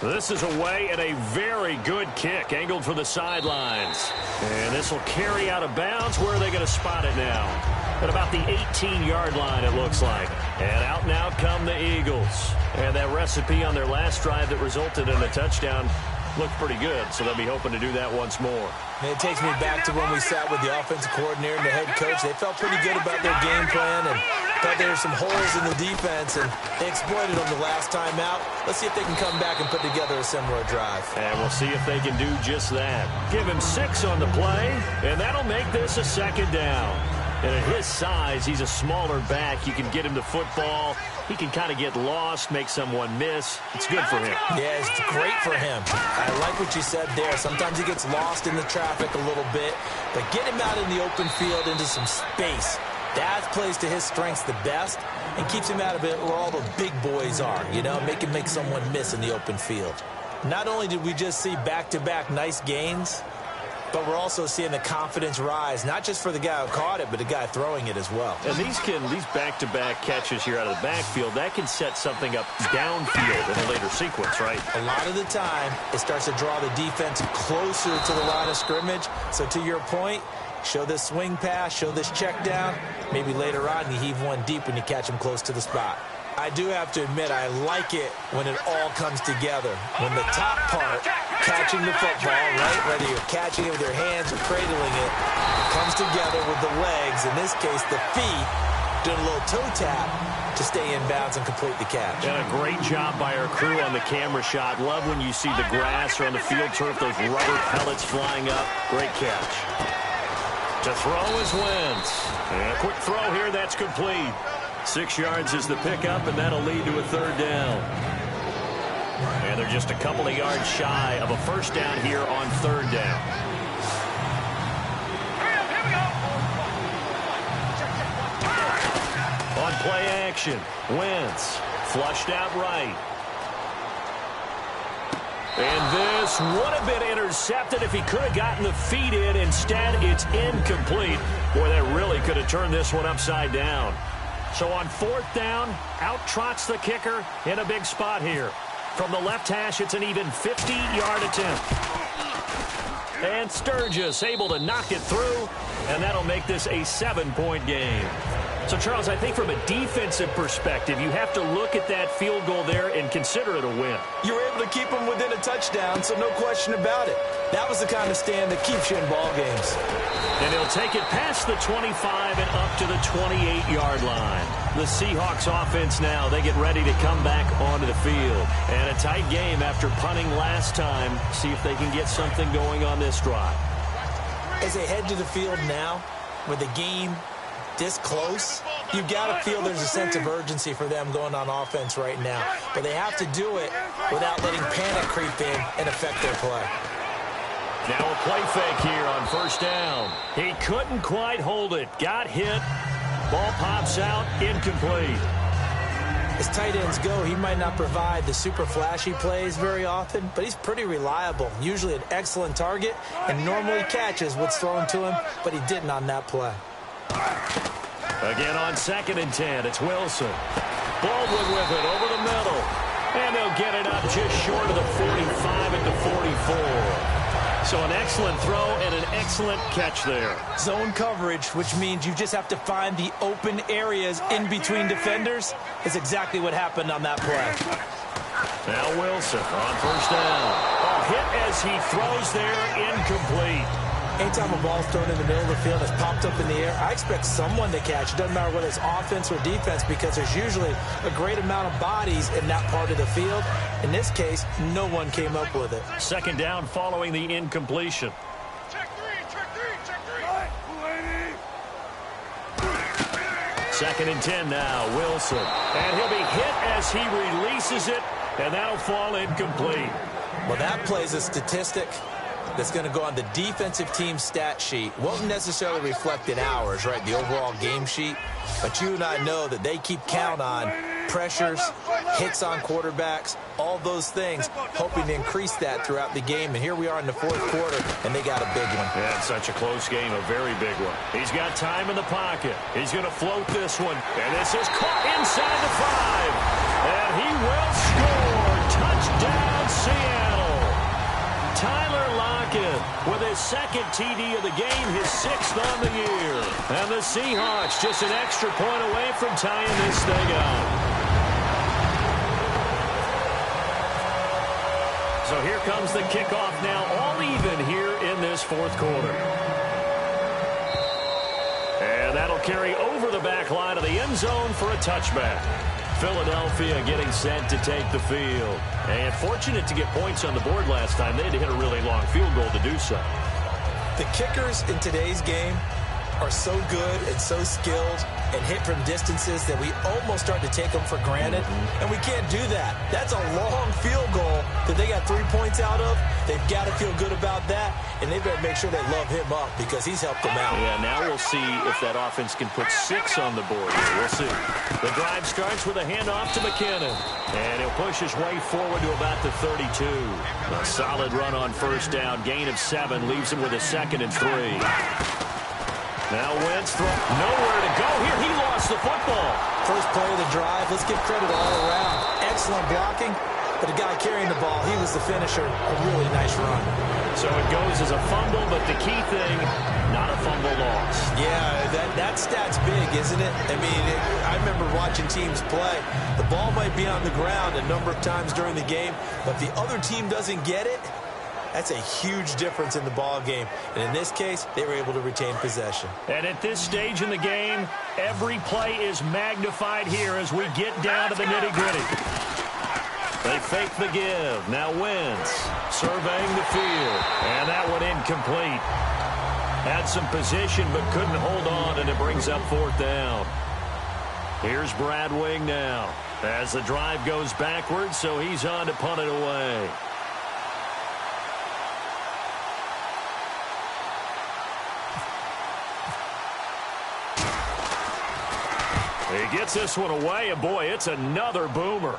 This is away and a very good kick angled for the sidelines. And this will carry out of bounds. Where are they going to spot it now? At about the 18-yard line, it looks like. And out now come the Eagles. And that recipe on their last drive that resulted in a touchdown looked pretty good, so they'll be hoping to do that once more. And it takes me back to when we sat with the offensive coordinator and the head coach. They felt pretty good about their game plan and thought there were some holes in the defense, and they exploited them the last time out. Let's see if they can come back and put together a similar drive. And we'll see if they can do just that. Give him 6 on the play, and that'll make this a second down. And at his size, he's a smaller back. You can get him the football. He can kind of get lost, make someone miss. It's good for him. Yeah, it's great for him. I like what you said there. Sometimes he gets lost in the traffic a little bit, but get him out in the open field into some space. That plays to his strengths the best and keeps him out of it where all the big boys are, you know, make him make someone miss in the open field. Not only did we just see back-to-back nice gains, but we're also seeing the confidence rise, not just for the guy who caught it, but the guy throwing it as well. And these back-to-back catches here out of the backfield, that can set something up downfield in a later sequence, right? A lot of the time, it starts to draw the defense closer to the line of scrimmage. So to your point, show this swing pass, show this check down. Maybe later on you heave one deep when you catch him close to the spot. I do have to admit, I like it when it all comes together. When the top part, catching the football, right, whether you're catching it with your hands or cradling it, comes together with the legs, in this case the feet, doing a little toe tap to stay in bounds and complete the catch. And a great job by our crew on the camera shot. Love when you see the grass or on the field turf, those rubber pellets flying up. Great catch. To throw is Wentz. And a quick throw here, that's complete. 6 yards is the pickup, and that'll lead to a third down. And they're just a couple of yards shy of a first down here on third down. On play action, Wentz flushed out right. And this would have been intercepted if he could have gotten the feet in. Instead, it's incomplete. Boy, that really could have turned this one upside down. So on fourth down, out trots the kicker in a big spot here. From the left hash, it's an even 50-yard attempt. And Sturgis able to knock it through, and that'll make this a 7-point game. So, Charles, I think from a defensive perspective, you have to look at that field goal there and consider it a win. You were able to keep them within a touchdown, so no question about it. That was the kind of stand that keeps you in ball games. And he'll take it past the 25 and up to the 28-yard line. The Seahawks offense now, they get ready to come back onto the field. And a tight game after punting last time. See if they can get something going on this drive. As they head to the field now, with the game this close, you've got to feel there's a sense of urgency for them going on offense right now. But they have to do it without letting panic creep in and affect their play. Now a play fake here on first down. He couldn't quite hold it. Got hit. Ball pops out. Incomplete. As tight ends go, he might not provide the super flashy plays very often, but he's pretty reliable. Usually an excellent target and normally catches what's thrown to him, but he didn't on that play. Again on 2nd and 10, it's Wilson. Baldwin with it over the middle. And they'll get it up just short of the 45 at the 44. So an excellent throw and an excellent catch there. Zone coverage, which means you just have to find the open areas in between defenders, is exactly what happened on that play. Now Wilson on first down. A hit as he throws there, incomplete. Anytime a ball's thrown in the middle of the field and it's popped up in the air, I expect someone to catch. It doesn't matter whether it's offense or defense because there's usually a great amount of bodies in that part of the field. In this case, no one came up with it. Second down following the incompletion. Check three. 2nd and 10 now, Wilson. And he'll be hit as he releases it, and that'll fall incomplete. Well, that plays a statistic that's going to go on the defensive team stat sheet. Won't necessarily reflect in ours, right, the overall game sheet. But you and I know that they keep count on pressures, hits on quarterbacks, all those things, hoping to increase that throughout the game. And here we are in the fourth quarter, and they got a big one. Yeah, it's such a close game, a very big one. He's got time in the pocket. He's going to float this one. And this is caught inside the 5. And he will score. Touchdown, Seattle. Tyler Lockett with his 2nd TD of the game, his 6th on the year. And the Seahawks just an extra point away from tying this thing up. So here comes the kickoff now, all even here in this fourth quarter. And that'll carry over the back line of the end zone for a touchback. Philadelphia getting set to take the field. And fortunate to get points on the board last time. They had to hit a really long field goal to do so. The kickers in today's game are so good and so skilled and hit from distances that we almost start to take them for granted. And we can't do that. That's a long field goal that they got 3 points out of. They've got to feel good about that, and they better make sure they love him up because he's helped them out. Yeah, now we'll see if that offense can put 6 on the board here. We'll see. The drive starts with a handoff to McKinnon, and he'll push his way forward to about the 32. A solid run on first down. Gain of 7 leaves him with a 2nd and 3. Now Wentz nowhere to go here. He lost the football. First play of the drive. Let's give credit all around. Excellent blocking, but the guy carrying the ball, he was the finisher. A really nice run. So it goes as a fumble, but the key thing, not a fumble loss. Yeah, that stat's big, isn't it? I mean, I remember watching teams play. The ball might be on the ground a number of times during the game, but if the other team doesn't get it, that's a huge difference in the ball game. And in this case, they were able to retain possession. And at this stage in the game, every play is magnified here as we get down to the nitty-gritty. They fake the give. Now Wentz surveying the field. And that one incomplete. Had some position but couldn't hold on, and it brings up 4th down. Here's Brad Wing now as the drive goes backwards, so he's on to punt it away. He gets this one away, and boy, it's another boomer.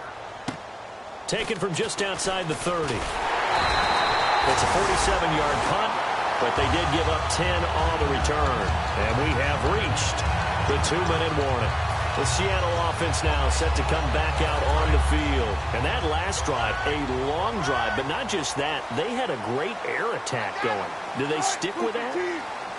Taken from just outside the 30. It's a 47-yard punt, but they did give up 10 on the return. And we have reached the 2-minute warning. The Seattle offense now set to come back out on the field. And that last drive, a long drive, but not just that. They had a great air attack going. Do they stick with that?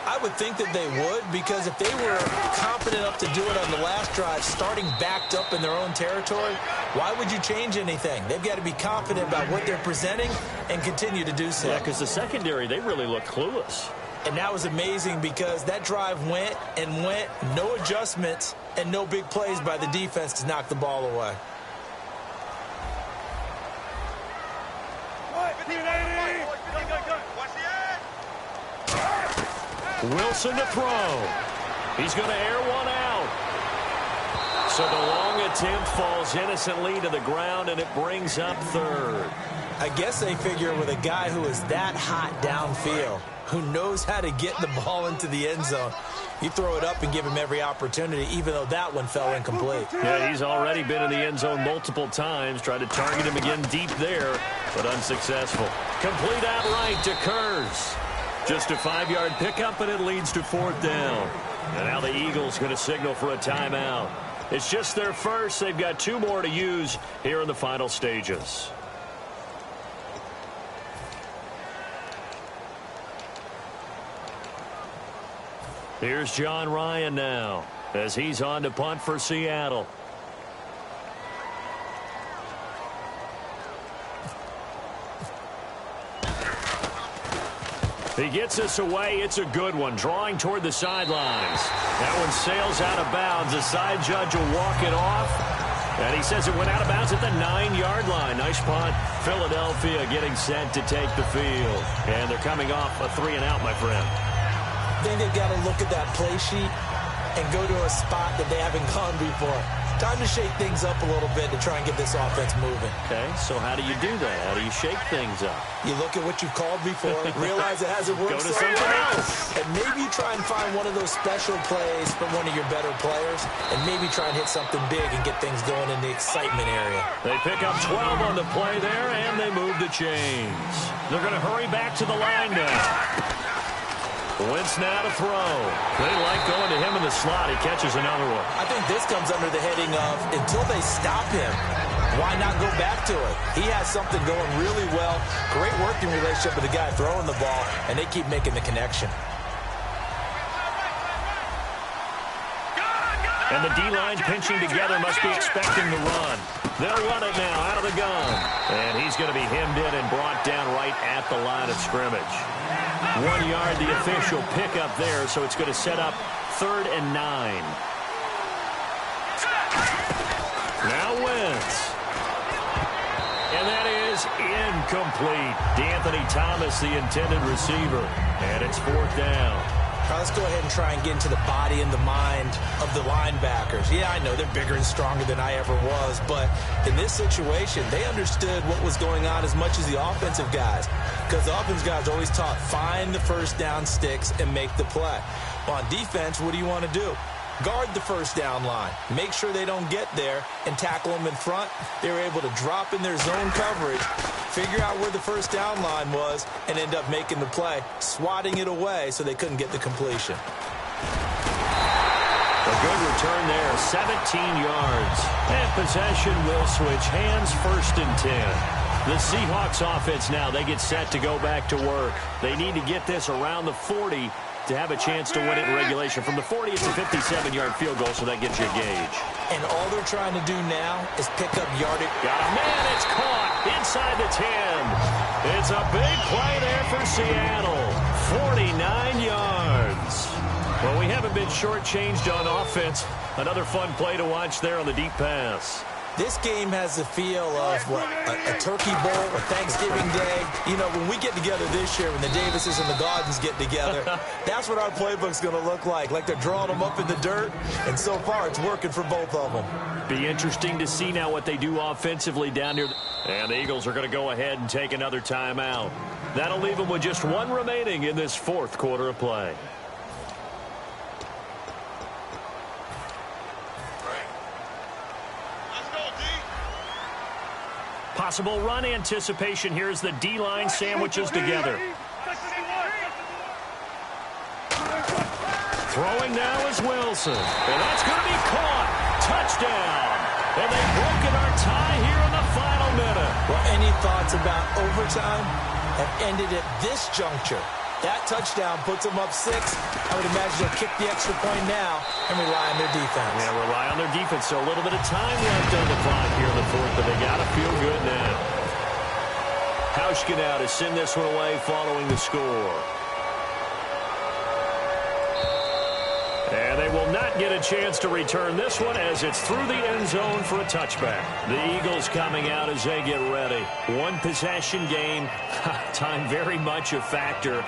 I would think that they would, because if they were confident enough to do it on the last drive, starting backed up in their own territory, why would you change anything? They've got to be confident about what they're presenting and continue to do so. Yeah, because the secondary, they really look clueless. And that was amazing because that drive went and went, no adjustments, and no big plays by the defense to knock the ball away. Wilson to throw. He's going to air one out. So the long attempt falls innocently to the ground, and it brings up 3rd. I guess they figure with a guy who is that hot downfield, who knows how to get the ball into the end zone, you throw it up and give him every opportunity, even though that one fell incomplete. Yeah, he's already been in the end zone multiple times. Tried to target him again deep there, but unsuccessful. Complete outright to Kurz. Just a 5-yard pickup, and it leads to 4th down. And now the Eagles going to signal for a timeout. It's just their first. They've got 2 more to use here in the final stages. Here's John Ryan now as he's on to punt for Seattle. He gets this away. It's a good one. Drawing toward the sidelines. That one sails out of bounds. The side judge will walk it off. And he says it went out of bounds at the 9-yard line. Nice punt. Philadelphia getting set to take the field. And they're coming off a 3-and-out, my friend. I think they've got to look at that play sheet and go to a spot that they haven't gone before. Time to shake things up a little bit to try and get this offense moving. Okay, so how do you do that? How do you shake things up? You look at what you've called before, realize it hasn't worked. Go to something else. And maybe you try and find one of those special plays from one of your better players, and maybe try and hit something big and get things going in the excitement area. They pick up 12 on the play there, and they move the chains. They're going to hurry back to the line now. Wentz now to throw. They like going to him in the slot. He catches another one. I think this comes under the heading of until they stop him, why not go back to it? He has something going really well. Great working relationship with the guy throwing the ball, and they keep making the connection. And the D-line pinching together must be expecting the run. They'll run it now out of the gun. And he's going to be hemmed in and brought down right at the line of scrimmage. 1 yard, the official pickup there, so it's going to set up 3rd and 9. Now Wentz. And that is incomplete. D'Anthony Thomas, the intended receiver. And it's 4th down. All right, let's go ahead and try and get into the body and the mind of the linebackers. Yeah, I know they're bigger and stronger than I ever was, but in this situation, they understood what was going on as much as the offensive guys, because the offensive guys are always taught, find the first down sticks and make the play. Well, on defense, what do you want to do? Guard the first down line. Make sure they don't get there and tackle them in front. They were able to drop in their zone coverage, figure out where the first down line was, and end up making the play, swatting it away so they couldn't get the completion. A good return there, 17 yards. And possession will switch hands, 1st and 10. The Seahawks offense now, they get set to go back to work. They need to get this around the 40 to have a chance to win it in regulation. From the 40, it's a 57-yard field goal, so that gives you a gauge. And all they're trying to do now is pick up yardage. Got a man, it's caught inside the 10. It's a big play there for Seattle. 49 yards. Well, we haven't been shortchanged on offense. Another fun play to watch there on the deep pass. This game has the feel of, what, a turkey bowl, a Thanksgiving day. You know, when we get together this year, when the Davises and the Gardens get together, that's what our playbook's going to look like they're drawing them up in the dirt, and so far it's working for both of them. Be interesting to see now what they do offensively down here. And the Eagles are going to go ahead and take another timeout. That'll leave them with just 1 remaining in this 4th quarter of play. Possible run anticipation here as the D-line sandwiches together. Throwing now is Wilson. And that's going to be caught. Touchdown. And they've broken our tie here in the final minute. Well, any thoughts about overtime have ended at this juncture. That touchdown puts them up 6. I would imagine they'll kick the extra point now and rely on their defense. Yeah, rely on their defense. So a little bit of time left on the clock here in the 4th, but they got to feel good now. Hauschka now to send this one away following the score. And they will not get a chance to return this one as it's through the end zone for a touchback. The Eagles coming out as they get ready. 1 possession game. Time very much a factor.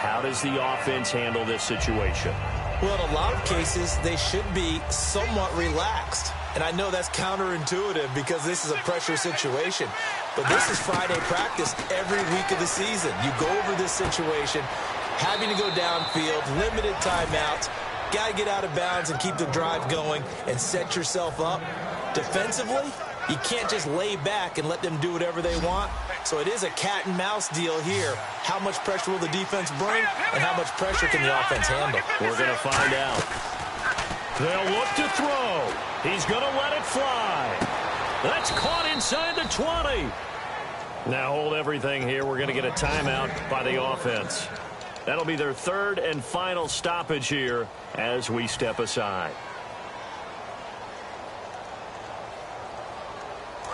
How does the offense handle this situation? Well, in a lot of cases, they should be somewhat relaxed. And I know that's counterintuitive because this is a pressure situation. But this is Friday practice every week of the season. You go over this situation, having to go downfield, limited timeouts. Got to get out of bounds and keep the drive going and set yourself up. Defensively, you can't just lay back and let them do whatever they want. So it is a cat and mouse deal here. How much pressure will the defense bring and how much pressure can the offense handle? We're going to find out. They'll look to throw. He's going to let it fly. That's caught inside the 20. Now hold everything here. We're going to get a timeout by the offense. That'll be their 3rd and final stoppage here as we step aside.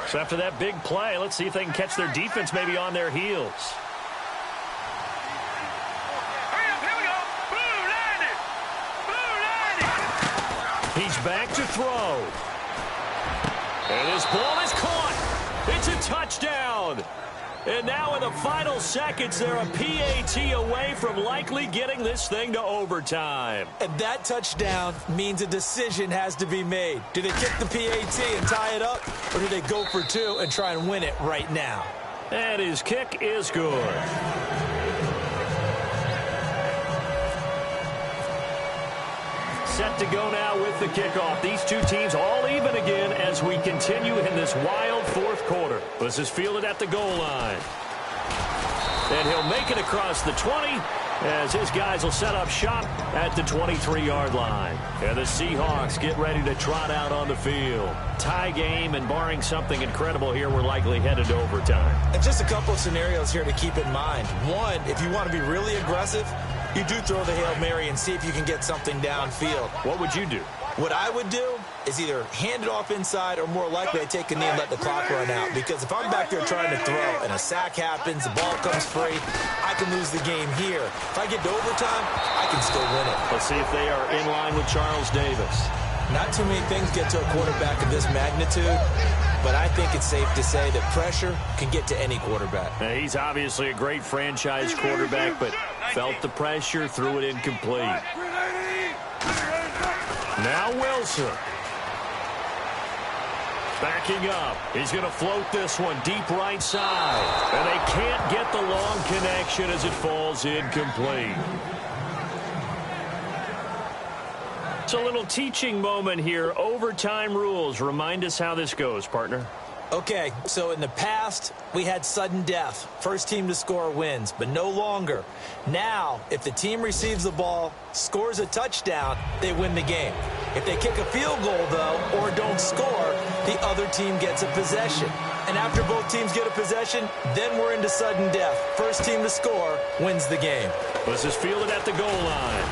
So after that big play, let's see if they can catch their defense maybe on their heels. He's back to throw. And his ball is caught. It's a touchdown. And now in the final seconds, they're a PAT away from likely getting this thing to overtime. And that touchdown means a decision has to be made. Do they kick the PAT and tie it up, or do they go for 2 and try and win it right now? And his kick is good. Set to go now with the kickoff. These two teams all even again as we continue in this wild 4th quarter. This is fielded at the goal line. And he'll make it across the 20 as his guys will set up shop at the 23-yard line. And the Seahawks get ready to trot out on the field. Tie game, and barring something incredible here, we're likely headed to overtime. And just a couple of scenarios here to keep in mind. One, if you want to be really aggressive, you do throw the Hail Mary and see if you can get something downfield. What would you do? What I would do is either hand it off inside or more likely I take a knee and let the clock run out. Because if I'm back there trying to throw and a sack happens, the ball comes free, I can lose the game here. If I get to overtime, I can still win it. Let's see if they are in line with Charles Davis. Not too many things get to a quarterback of this magnitude, but I think it's safe to say that pressure can get to any quarterback. Now, he's obviously a great franchise quarterback, but felt the pressure, threw it incomplete. Now Wilson. Backing up. He's going to float this one deep right side. And they can't get the long connection as it falls incomplete. It's a little teaching moment here. Overtime rules. Remind us how this goes, partner. Okay, so in the past, we had sudden death. First team to score wins, but no longer. Now, if the team receives the ball, scores a touchdown, they win the game. If they kick a field goal, though, or don't score, the other team gets a possession. And after both teams get a possession, then we're into sudden death. First team to score wins the game. This is fielded at the goal line.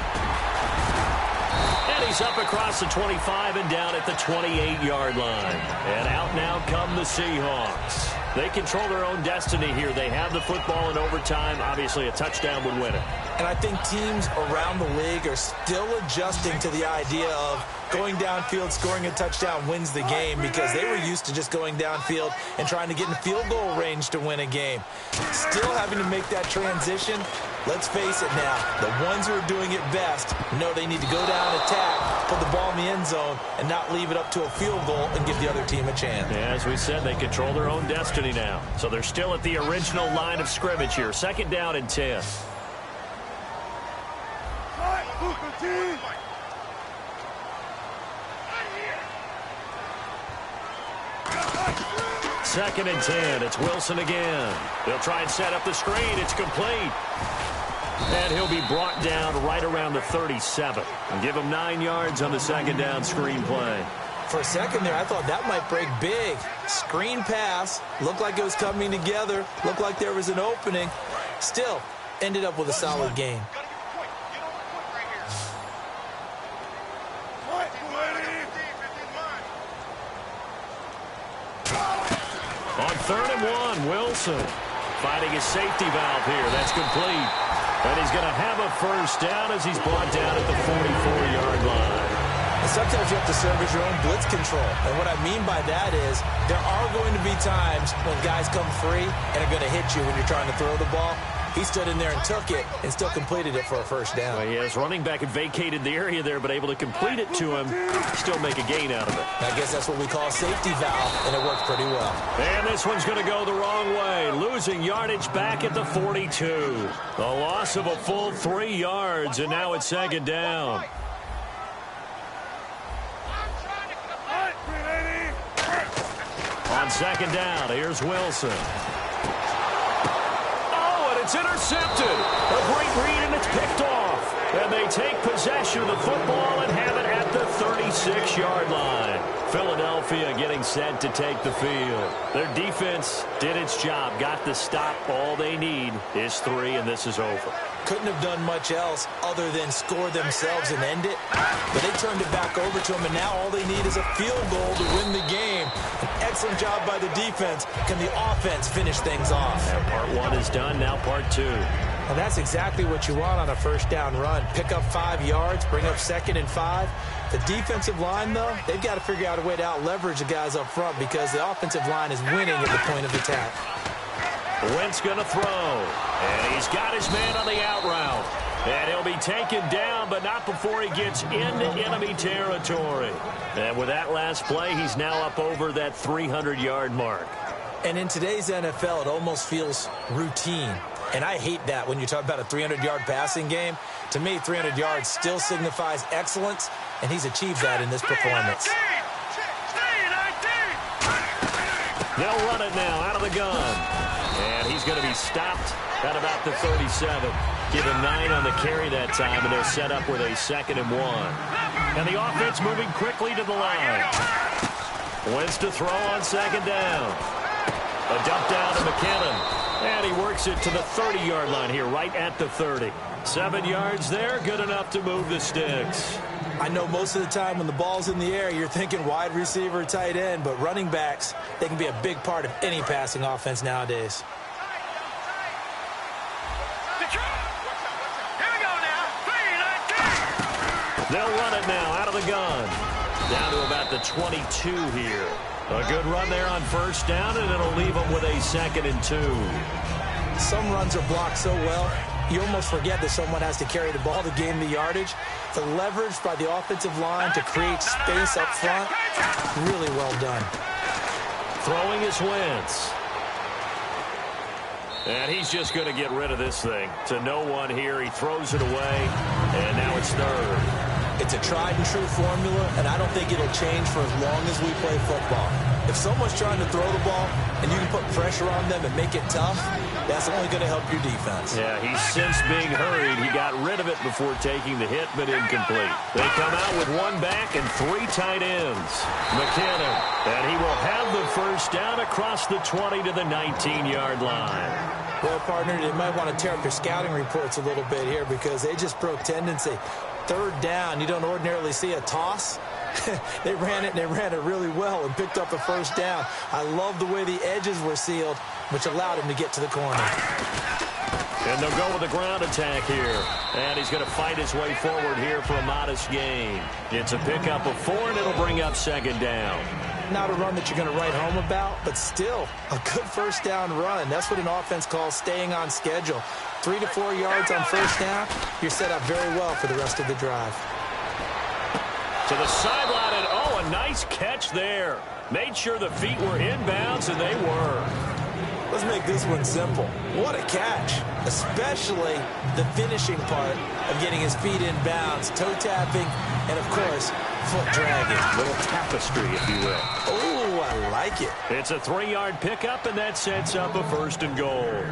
And he's up across the 25 and down at the 28-yard line. And out now come the Seahawks. They control their own destiny here. They have the football in overtime. Obviously, a touchdown would win it. And I think teams around the league are still adjusting to the idea of going downfield, scoring a touchdown wins the game, because they were used to just going downfield and trying to get in field goal range to win a game. Still having to make that transition. Let's face it now, the ones who are doing it best know they need to go down, attack, put the ball in the end zone, and not leave it up to a field goal and give the other team a chance. Yeah, as we said, they control their own destiny now. So they're still at the original line of scrimmage here. Second down and 10. Second and 10. It's Wilson again. They'll try and set up the screen. It's complete. And he'll be brought down right around the 37. And give him 9 yards on the second down screen play. For a second there, I thought that might break big. Screen pass. Looked like it was coming together. Looked like there was an opening. Still, ended up with a solid game. On 3rd and 1, Wilson finding his safety valve here. That's complete. And he's going to have a first down as he's brought down at the 44-yard line. And sometimes you have to service your own blitz control. And what I mean by that is there are going to be times when guys come free and are going to hit you when you're trying to throw the ball. He stood in there and took it and still completed it for a first down. Well, yes, running back had vacated the area there, but able to complete it to him, still make a gain out of it. I guess that's what we call a safety valve, and it worked pretty well. And this one's going to go the wrong way, losing yardage back at the 42. The loss of a full 3 yards, and now it's second down. On second down, here's Wilson. It's intercepted. A great read, and it's picked off. And they take possession of the football and have it at the 36-yard line. Philadelphia getting set to take the field. Their defense did its job, got the stop. All they need is 3, and this is over. Couldn't have done much else other than score themselves and end it. But they turned it back over to them, and now all they need is a field goal to win the game. An excellent job by the defense. Can the offense finish things off? And part 1 is done, now part 2. And that's exactly what you want on a first down run. Pick up 5 yards, bring up 2nd and 5. The defensive line, though, they've got to figure out a way to out-leverage the guys up front because the offensive line is winning at the point of attack. Wentz going to throw. And he's got his man on the out route. And he'll be taken down, but not before he gets into enemy territory. And with that last play, he's now up over that 300-yard mark. And in today's NFL, it almost feels routine. And I hate that when you talk about a 300-yard passing game. To me, 300 yards still signifies excellence, and he's achieved that in this performance. They'll run it now out of the gun. And he's going to be stopped at about the 37. Give him 9 on the carry that time, and they're set up with a 2nd and 1. And the offense moving quickly to the line. Wentz to throw on 2nd down. A dump down to McKinnon. And he works it to the 30-yard line here, right at the 30. 7 yards there, good enough to move the sticks. I know most of the time when the ball's in the air, you're thinking wide receiver, tight end, but running backs, they can be a big part of any passing offense nowadays. They'll run it now out of the gun. Down to about the 22 here. A good run there on first down, and it'll leave them with a 2nd and 2. Some runs are blocked so well, you almost forget that someone has to carry the ball to gain the yardage. The leverage by the offensive line to create space up front, really well done. Throwing is Wentz. And he's just going to get rid of this thing. To no one here. He throws it away, and now it's 3rd. It's a tried-and-true formula, and I don't think it'll change for as long as we play football. If someone's trying to throw the ball and you can put pressure on them and make it tough, that's only going to help your defense. Yeah, he's since being hurried. He got rid of it before taking the hit, but incomplete. They come out with 1 back and 3 tight ends. McKinnon, and he will have the first down across the 20 to the 19-yard line. Well, partner, they might want to tear up their scouting reports a little bit here because they just broke tendency. 3rd down, you don't ordinarily see a toss. They ran it, and they ran it really well and picked up the first down. I love the way the edges were sealed, which allowed him to get to the corner. And they'll go with the ground attack here. And he's going to fight his way forward here for a modest gain. It's a pickup of 4, and it'll bring up 2nd down. Not a run that you're going to write home about, but still a good first down run. That's what an offense calls staying on schedule. 3 to 4 yards on first down, you're set up very well for the rest of the drive. To the sideline, and a nice catch there. Made sure the feet were inbounds, and they were. Let's make this one simple. What a catch, especially the finishing part of getting his feet in bounds, toe tapping, and of course, foot dragging. Little tapestry, if you will. Oh, I like it. It's a 3-yard pickup, and that sets up a 1st and goal.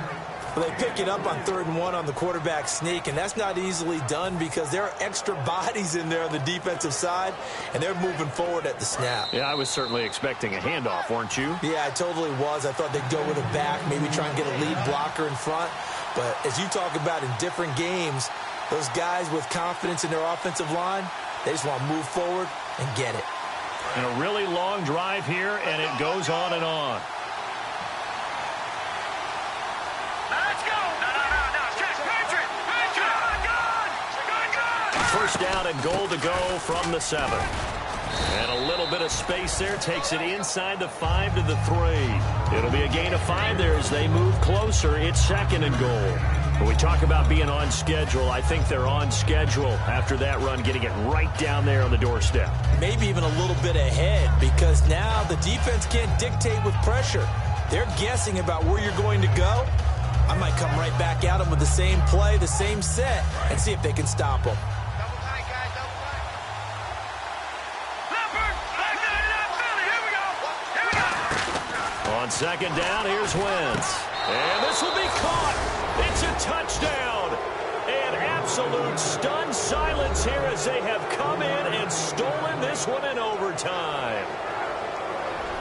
Well, they pick it up on 3rd and 1 on the quarterback sneak, and that's not easily done because there are extra bodies in there on the defensive side, and they're moving forward at the snap. Yeah, I was certainly expecting a handoff, weren't you? Yeah, I totally was. I thought they'd go with a back, maybe try and get a lead blocker in front. But as you talk about in different games, those guys with confidence in their offensive line, they just want to move forward and get it. And a really long drive here, and it goes on and on. First down and goal to go from the 7. And a little bit of space there takes it inside the 5 to the 3. It'll be a gain of 5 there as they move closer. It's 2nd and goal. When we talk about being on schedule, I think they're on schedule after that run, getting it right down there on the doorstep. Maybe even a little bit ahead because now the defense can't dictate with pressure. They're guessing about where you're going to go. I might come right back at them with the same play, the same set, and see if they can stop them. On 2nd down, here's Wentz. And this will be caught. It's a touchdown. And absolute stunned silence here as they have come in and stolen this one in overtime.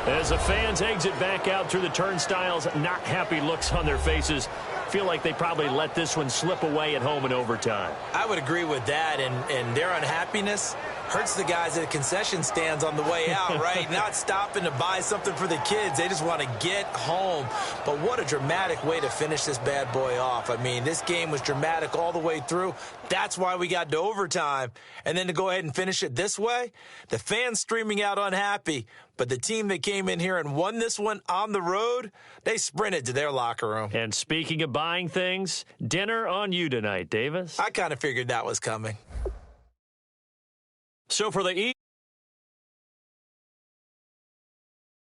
As the fans exit back out through the turnstiles, not happy looks on their faces. Feel like they probably let this one slip away at home in overtime. I would agree with that, and their unhappiness hurts the guys at the concession stands on the way out, right? Not stopping to buy something for the kids. They just want to get home. But what a dramatic way to finish this bad boy off. I mean, this game was dramatic all the way through. That's why we got to overtime. And then to go ahead and finish it this way, the fans streaming out unhappy. But the team that came in here and won this one on the road, they sprinted to their locker room. And speaking of buying things, dinner on you tonight, Davis. I kind of figured that was coming. So for the